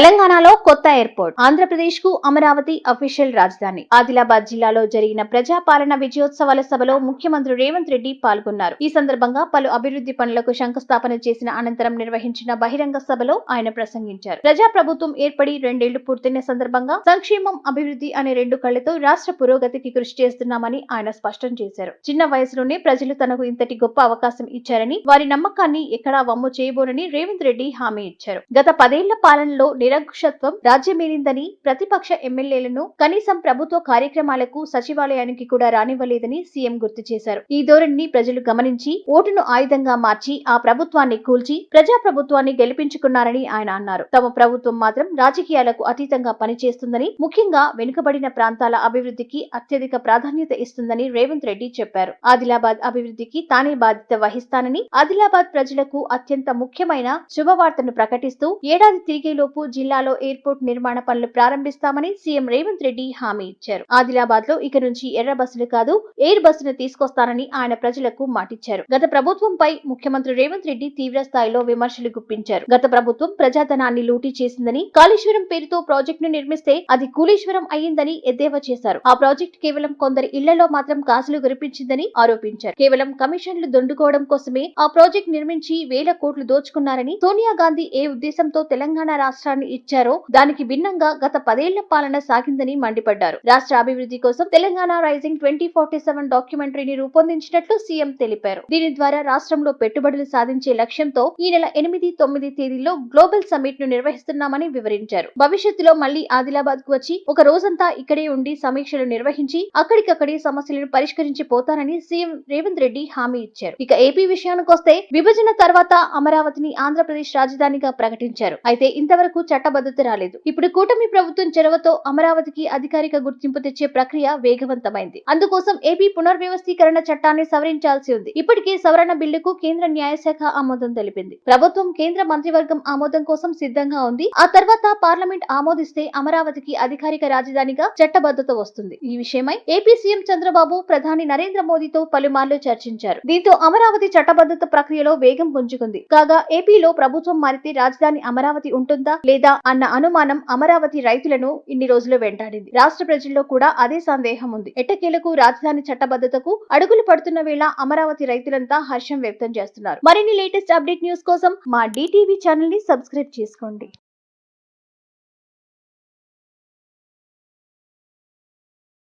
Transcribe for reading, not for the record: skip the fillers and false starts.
తెలంగాణలో కొత్త ఎయిర్పోర్ట్. ఆంధ్రప్రదేశ్ కు అమరావతి అఫీషియల్ రాజధాని. ఆదిలాబాద్ జిల్లాలో జరిగిన ప్రజాపాలన విజయోత్సవాల సభలో ముఖ్యమంత్రి రేవంత్ రెడ్డి పాల్గొన్నారు. ఈ సందర్భంగా పలు అభివృద్ధి పనులకు శంకుస్థాపన చేసిన అనంతరం నిర్వహించిన బహిరంగ సభలో ఆయన ప్రసంగించారు. ప్రజాప్రభుత్వం ఏర్పడి 2 ఏళ్లు పూర్తయిన సందర్భంగా సంక్షేమం, అభివృద్ధి అనే 2 కళ్లతో రాష్ట్ర పురోగతికి కృషి చేస్తున్నామని ఆయన స్పష్టం చేశారు. చిన్న వయసులోనే ప్రజలు తనకు ఇంతటి గొప్ప అవకాశం ఇచ్చారని, వారి నమ్మకాన్ని ఎక్కడా వమ్ము చేయబోనని రేవంత్ రెడ్డి హామీ ఇచ్చారు. గత 10 ఏళ్ల పాలనలో నిరంకుశత్వం రాజ్యమేలిందని, ప్రతిపక్ష ఎమ్మెల్యేలను కనీసం ప్రభుత్వ కార్యక్రమాలకు, సచివాలయానికి కూడా రానివ్వలేదని సీఎం గుర్తు చేశారు. ఈ ధోరణిని ప్రజలు గమనించి ఓటును ఆయుధంగా మార్చి ఆ ప్రభుత్వాన్ని కూల్చి ప్రజాప్రభుత్వాన్ని గెలిపించుకున్నారని ఆయన అన్నారు. తమ ప్రభుత్వం మాత్రం రాజకీయాలకు అతీతంగా పనిచేస్తుందని, ముఖ్యంగా వెనుకబడిన ప్రాంతాల అభివృద్ధికి అత్యధిక ప్రాధాన్యత ఇస్తుందని రేవంత్ రెడ్డి చెప్పారు. ఆదిలాబాద్ అభివృద్ధికి తానే బాధ్యత వహిస్తానని, ఆదిలాబాద్ ప్రజలకు అత్యంత ముఖ్యమైన శుభవార్తను ప్రకటిస్తూ ఏడాది తిరిగేలోపు జిల్లాలో ఎయిర్పోర్ట్ నిర్మాణ పనులు ప్రారంభిస్తామని సీఎం రేవంత్ రెడ్డి హామీ ఇచ్చారు. ఆదిలాబాద్ లో ఇక నుంచి ఎర్ర బస్సులు కాదు, ఎయిర్ బస్సును తీసుకొస్తానని ఆయన ప్రజలకు మాటిచ్చారు. గత ప్రభుత్వంపై ముఖ్యమంత్రి రేవంత్ రెడ్డి తీవ్ర స్థాయిలో విమర్శలు గుప్పించారు. గత ప్రభుత్వం ప్రజాధనాన్ని లూటీ చేసిందని, కాళేశ్వరం పేరుతో ప్రాజెక్టును నిర్మిస్తే అది కూలీశ్వరం అయ్యిందని ఎద్దేవా చేశారు. ఆ ప్రాజెక్టు కేవలం కొందరి ఇళ్లలో మాత్రం కాసులు గరిపించిందని ఆరోపించారు. కేవలం కమిషన్లు దండుకోవడం కోసమే ఆ ప్రాజెక్టు నిర్మించి వేల కోట్లు దోచుకున్నారని, సోనియా గాంధీ ఏ ఉద్దేశంతో తెలంగాణ రాష్ట్రాన్ని ఇచ్చారో దానికి భిన్నంగా గత 10 ఏళ్ల పాలన సాగిందని మండిపడ్డారు. రాష్ట్ర అభివృద్ధి కోసం తెలంగాణ రైజింగ్ 2047 డాక్యుమెంటరీని రూపొందించినట్లు సీఎం తెలిపారు. దీని ద్వారా రాష్ట్రంలో పెట్టుబడులు సాధించే లక్ష్యంతో ఈ నెల 8, 9 తేదీల్లో గ్లోబల్ సమ్మిట్ ను నిర్వహిస్తున్నామని వివరించారు. భవిష్యత్తులో మళ్లీ ఆదిలాబాద్ కు వచ్చి ఒక రోజంతా ఇక్కడే ఉండి సమీక్షలు నిర్వహించి అక్కడికక్కడే సమస్యలను పరిష్కరించి పోతానని సీఎం రేవంత్ రెడ్డి హామీ ఇచ్చారు. ఇక ఏపీ విషయానికొస్తే విభజన తర్వాత అమరావతిని ఆంధ్రప్రదేశ్ రాజధానిగా ప్రకటించారు. అయితే ఇంతవరకు చట్టబద్ధత రాలేదు. ఇప్పుడు కూటమి ప్రభుత్వం చొరవతో అమరావతికి అధికారిక గుర్తింపు తెచ్చే ప్రక్రియ వేగవంతమైంది. అందుకోసం ఏపీ పునర్వ్యవస్థీకరణ చట్టాన్ని సవరించాల్సి ఉంది. ఇప్పటికే సవరణ బిల్లుకు కేంద్ర న్యాయశాఖ ఆమోదం తెలిపింది. ప్రభుత్వం, కేంద్ర మంత్రివర్గం ఆమోదం కోసం సిద్ధంగా ఉంది. ఆ తర్వాత పార్లమెంట్ ఆమోదిస్తే అమరావతికి అధికారిక రాజధానిగా చట్టబద్ధత వస్తుంది. ఈ విషయమై ఏపీ సీఎం చంద్రబాబు ప్రధాని నరేంద్ర మోదీతో పలుమార్లు చర్చించారు. దీంతో అమరావతి చట్టబద్ధత ప్రక్రియలో వేగం పుంజుకుంది. కాగా ఏపీలో ప్రభుత్వం మారితే రాజధాని అమరావతి ఉంటుందా లేదా అన్న అనుమానం అమరావతి రైతులను ఇన్ని రోజులు వెంటాడింది. రాష్ట్ర ప్రజల్లో కూడా అదే సందేహం ఉంది. ఎట్టకేలకు రాజధాని చట్టబద్ధతకు అడుగులు పడుతున్న వేళ అమరావతి రైతులంతా హర్షం వ్యక్తం చేస్తున్నారు. మరిన్ని లేటెస్ట్ అప్డేట్ న్యూస్ కోసం మా DTV ఛానల్ ని సబ్స్క్రైబ్ చేసుకోండి.